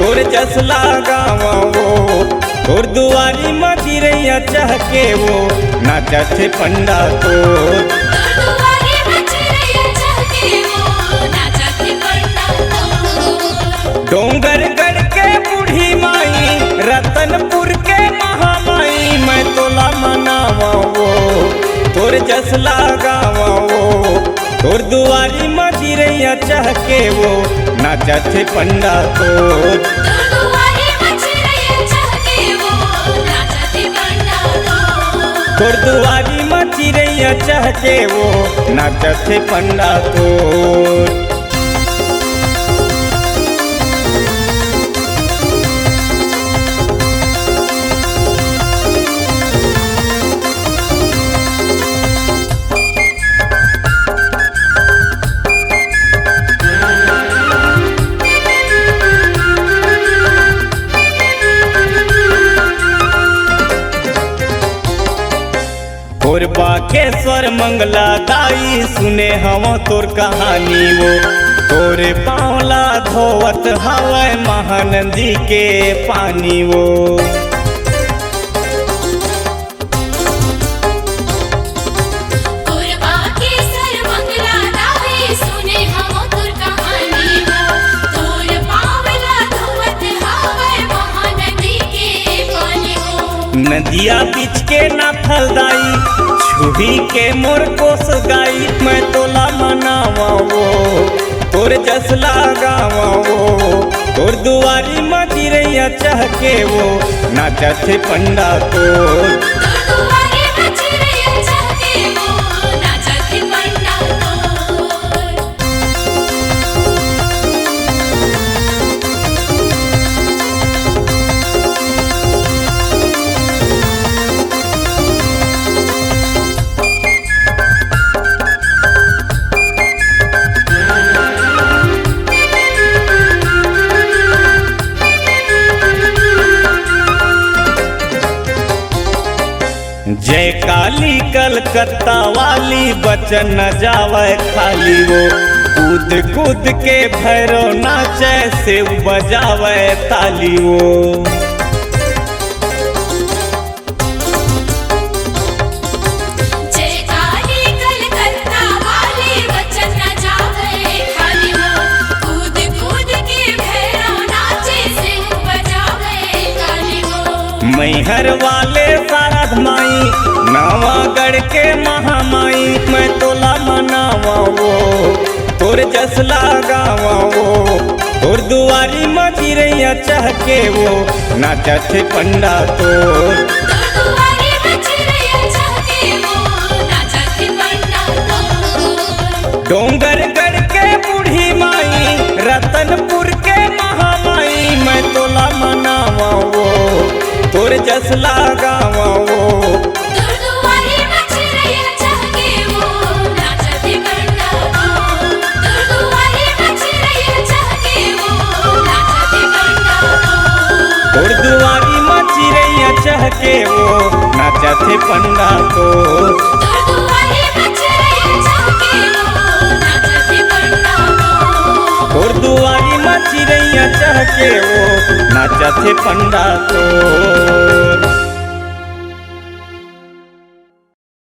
तोर जसला गावा वो तोर दुआरी मचिरैया चहके वो नाचत है पंडा तोर डोंगर गढ़ के बूढ़ी माई रतनपुर के महामाई मैं तोला मनावा वो तोर जसला गावा वो तोर दुआरी मचिरैया चहके वो नाचत है पंडा तोर तोर दुआरी मचिरैया चहके वो नाचत है पंडा तोर और बाकेश्वर मंगला दाई सुने हम तोर कहानी वो तोरे पावला धोवत हवै महानदी के पानी वो नदिया बीच के ना फलदाई छुभी के मोर कोस गाई मैं तोला मनावा वो तोर जसला गावा वो तोर दुआरी मचिरैया चहके वो नाचत है पंडा तोर जय काली कलकत्ता वाली बचन न जावे खाली वो कूद कूद के भैरो नाचे से बजावे ताली वो मैहर वाले सारद माई नवागढ़ के महामाई मैं तोला मनावा वो तोर जसला गावा वो तोर दुआरी मचिरैया चहके वो नाचत है पंडा तोर डोंगर गढ़ के बूढ़ी माई रतनपुर के महामाई मैं तोला मनावा वो तोर जसला गावा वो तोर दुआरी मचिरैया चहके वो नाचत है पंडा तोर तोर दुआरी मचिरैया चहके वो नाचत है पंडा तोर।